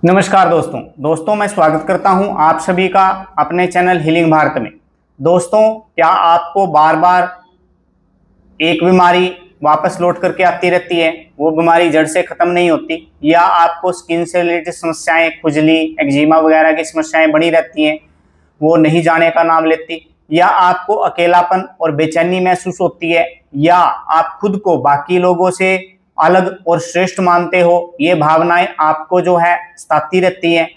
नमस्कार दोस्तों मैं स्वागत करता हूं आप सभी का अपने चैनल हीलिंग भारत में। दोस्तों, क्या आपको बार बार एक बीमारी वापस लौट करके आती रहती है, वो बीमारी जड़ से खत्म नहीं होती, या आपको स्किन से रिलेटेड समस्याएं, खुजली, एक्जिमा वगैरह की समस्याएं बनी रहती हैं, वो नहीं जाने का नाम लेती, या आपको अकेलापन और बेचैनी महसूस होती है, या आप खुद को बाकी लोगों से अलग और श्रेष्ठ मानते हो, ये भावनाएं आपको जो है सताती रहती हैं।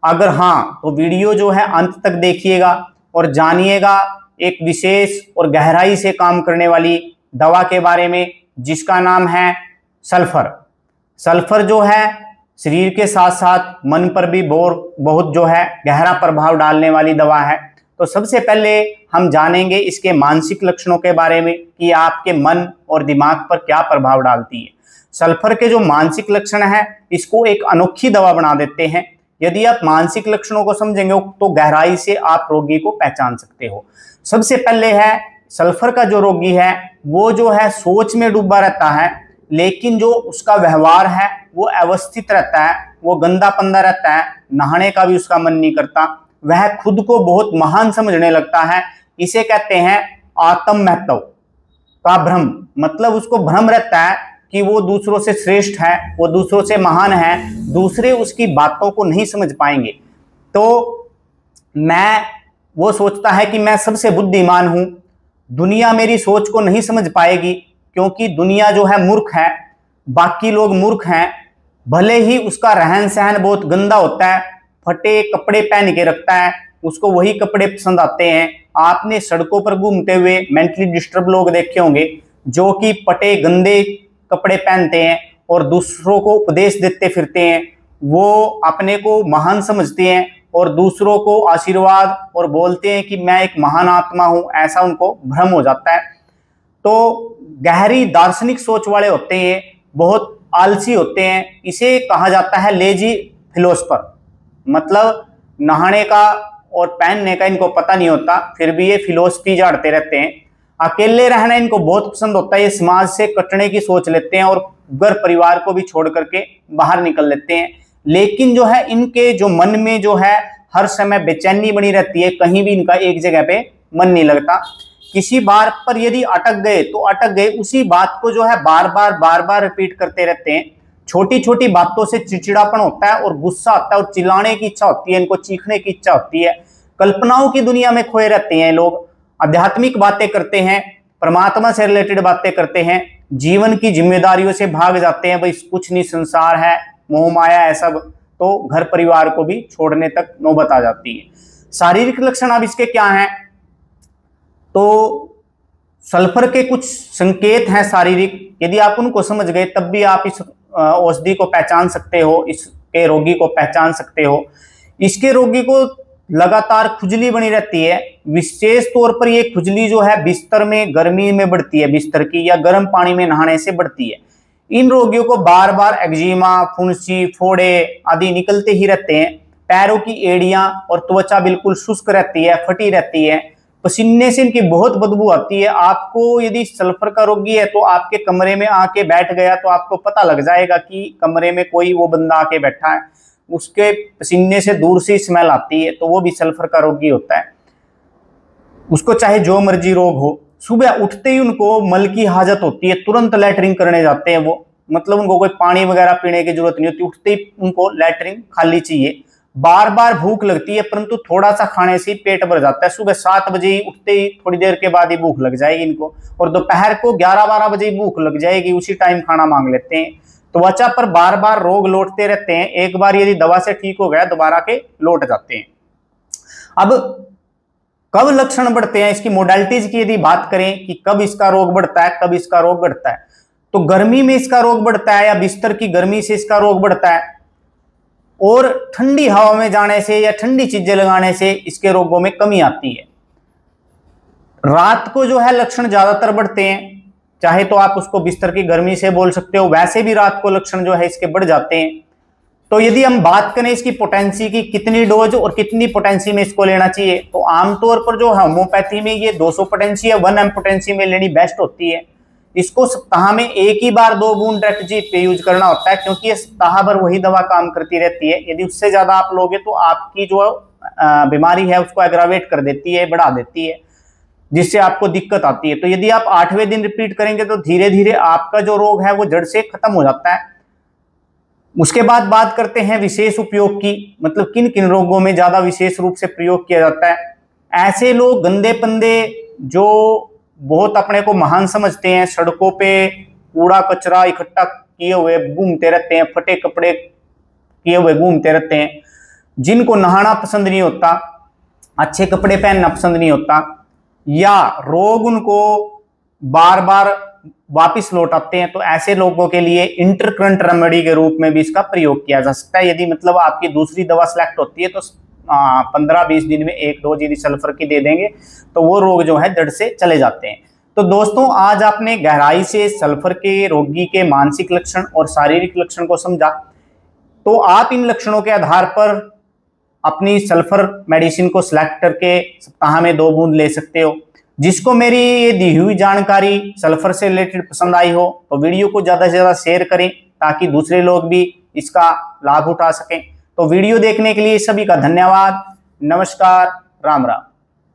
अगर हाँ, तो वीडियो जो है अंत तक देखिएगा और जानिएगा एक विशेष और गहराई से काम करने वाली दवा के बारे में, जिसका नाम है सल्फर। सल्फर जो है शरीर के साथ साथ मन पर भी बहुत जो है गहरा प्रभाव डालने वाली दवा है। तो सबसे पहले हम जानेंगे इसके मानसिक लक्षणों के बारे में कि आपके मन और दिमाग पर क्या प्रभाव डालती है। सल्फर के जो मानसिक लक्षण है, इसको एक अनोखी दवा बना देते हैं। यदि आप मानसिक लक्षणों को समझेंगे तो गहराई से आप रोगी को पहचान सकते हो। सबसे पहले है सल्फर का जो रोगी है वो जो है सोच में डूबा रहता है, लेकिन जो उसका व्यवहार है वो अवस्थित रहता है, वो गंदा पंदा रहता है, नहाने का भी उसका मन नहीं करता, वह खुद को बहुत महान समझने लगता है। इसे कहते हैं आत्म महत्व का भ्रम। मतलब उसको भ्रम रहता है कि वो दूसरों से श्रेष्ठ है, वो दूसरों से महान है, दूसरे उसकी बातों को नहीं समझ पाएंगे। तो वो सोचता है कि मैं सबसे बुद्धिमान हूं, दुनिया मेरी सोच को नहीं समझ पाएगी, क्योंकि दुनिया जो है मूर्ख है, बाकी लोग मूर्ख हैं। भले ही उसका रहन सहन बहुत गंदा होता है, फटे कपड़े पहन के रखता है, उसको वही कपड़े पसंद आते हैं। आपने सड़कों पर घूमते हुए मेंटली डिस्टर्ब लोग देखे होंगे जो कि फटे गंदे कपड़े पहनते हैं और दूसरों को उपदेश देते फिरते हैं। वो अपने को महान समझते हैं और दूसरों को आशीर्वाद और बोलते हैं कि मैं एक महान आत्मा हूं, ऐसा उनको भ्रम हो जाता है। तो गहरी दार्शनिक सोच वाले होते हैं, बहुत आलसी होते हैं। इसे कहा जाता है लेजी फिलोसफर। मतलब नहाने का और पहनने का इनको पता नहीं होता, फिर भी ये फिलोसफी झाड़ते रहते हैं। अकेले रहना इनको बहुत पसंद होता है, ये समाज से कटने की सोच लेते हैं और घर परिवार को भी छोड़ करके बाहर निकल लेते हैं। लेकिन जो है इनके जो मन में जो है हर समय बेचैनी बनी रहती है, कहीं भी इनका एक जगह पे मन नहीं लगता। किसी बात पर यदि अटक गए तो अटक गए, उसी बात को जो है बार बार रिपीट करते रहते हैं। छोटी छोटी बातों से चिड़चिड़ापन होता है और गुस्सा आता है और चिल्लाने की इच्छा होती है, इनको चीखने की इच्छा होती है। कल्पनाओं की दुनिया में खोए रहते हैं लोग, आध्यात्मिक बातें करते हैं, परमात्मा से रिलेटेड बातें करते हैं, जीवन की जिम्मेदारियों से भाग जाते हैं। भाई कुछ नहीं, संसार है, मोह माया है सब, तो घर परिवार को भी छोड़ने तक नौबत आ जाती है। शारीरिक लक्षण अब इसके क्या हैं? तो सल्फर के कुछ संकेत हैं शारीरिक, यदि आप उनको समझ गए तब भी आप इस औषधि को पहचान सकते हो, इसके रोगी को पहचान सकते हो। इसके रोगी को लगातार खुजली बनी रहती है। विशेष तौर पर ये खुजली जो है बिस्तर में गर्मी में बढ़ती है, बिस्तर की या गर्म पानी में नहाने से बढ़ती है। इन रोगियों को बार बार एक्जिमा, फुंसी, फोड़े आदि निकलते ही रहते हैं। पैरों की एड़ियां और त्वचा बिल्कुल शुष्क रहती है, फटी रहती है। पसीने से इनकी बहुत बदबू आती है। आपको यदि सल्फर का रोगी है तो आपके कमरे में आके बैठ गया तो आपको पता लग जाएगा कि कमरे में कोई वो बंदा आके बैठा है, उसके पसीने से दूर से स्मेल आती है, तो वो भी सल्फर का रोगी होता है। उसको चाहे जो मर्जी रोग हो, सुबह उठते ही उनको मल की हाजत होती है, तुरंत लैटरिन करने जाते हैं वो। मतलब उनको कोई पानी वगैरह पीने की जरूरत नहीं होती, उठते ही उनको लैटरिन खाली चाहिए। बार बार भूख लगती है, परंतु थोड़ा सा खाने से पेट भर जाता है। सुबह 7 बजे ही उठते ही थोड़ी देर के बाद ही भूख लग जाएगी इनको, और दोपहर को 11-12 बजे ही भूख लग जाएगी, उसी टाइम खाना मांग लेते हैं। त्वचा पर बार बार रोग लौटते रहते हैं, एक बार यदि दवा से ठीक हो गया दोबारा के लौट जाते हैं। अब कब लक्षण बढ़ते हैं, इसकी मोडालिटीज की यदि बात करें कि कब इसका रोग बढ़ता है, कब इसका रोग घटता है, तो गर्मी में इसका रोग बढ़ता है या बिस्तर की गर्मी से इसका रोग बढ़ता है, और ठंडी हवा में जाने से या ठंडी चीजें लगाने से इसके रोगों में कमी आती है। रात को जो है लक्षण ज्यादातर बढ़ते हैं, चाहे तो आप उसको बिस्तर की गर्मी से बोल सकते हो, वैसे भी रात को लक्षण जो है इसके बढ़ जाते हैं। तो यदि हम बात करें इसकी पोटेंसी की, कितनी डोज और कितनी पोटेंसी में इसको लेना चाहिए, तो आमतौर पर जो होम्योपैथी में ये 200 पोटेंसी या 1 एम पोटेंसी में लेनी बेस्ट होती है। इसको सप्ताह में एक ही बार 2 बूंद डेटजीट पे यूज करना होता है, क्योंकि ये सप्ताह भर वही दवा काम करती रहती है। यदि उससे ज्यादा आप लोगे तो आपकी जो बीमारी है उसको एग्रावेट कर देती है, बढ़ा देती है, जिससे आपको दिक्कत आती है। तो यदि आप 8वें दिन रिपीट करेंगे तो धीरे धीरे आपका जो रोग है वो जड़ से खत्म हो जाता है। उसके बाद बात करते हैं विशेष उपयोग की, मतलब किन किन रोगों में ज्यादा विशेष रूप से प्रयोग किया जाता है। ऐसे लोग गंदे पंदे जो बहुत अपने को महान समझते हैं, सड़कों पे कूड़ा कचरा इकट्ठा किए हुए घूमते रहते हैं, फटे कपड़े किए हुए घूमते रहते हैं, जिनको नहाना पसंद नहीं होता, अच्छे कपड़े पहनना पसंद नहीं होता, या रोग उनको बार बार वापिस लौट आते हैं, तो ऐसे लोगों के लिए इंटरकरंट रेमेडी के रूप में भी इसका प्रयोग किया जा सकता है। यदि मतलब आपकी दूसरी दवा सिलेक्ट होती है तो 15-20 दिन में 1 डोज यदि सल्फर की दे देंगे तो वो रोग जो है जड़ से चले जाते हैं। तो दोस्तों, आज आपने गहराई से सल्फर के रोगी के मानसिक लक्षण और शारीरिक लक्षण को समझा। तो आप इन लक्षणों के आधार पर अपनी सल्फर मेडिसिन को सिलेक्ट करके सप्ताह में 2 बूंद ले सकते हो। जिसको मेरी ये दी हुई जानकारी सल्फर से रिलेटेड पसंद आई हो तो वीडियो को ज्यादा से ज्यादा शेयर करें, ताकि दूसरे लोग भी इसका लाभ उठा सकें। तो वीडियो देखने के लिए सभी का धन्यवाद। नमस्कार, राम राम।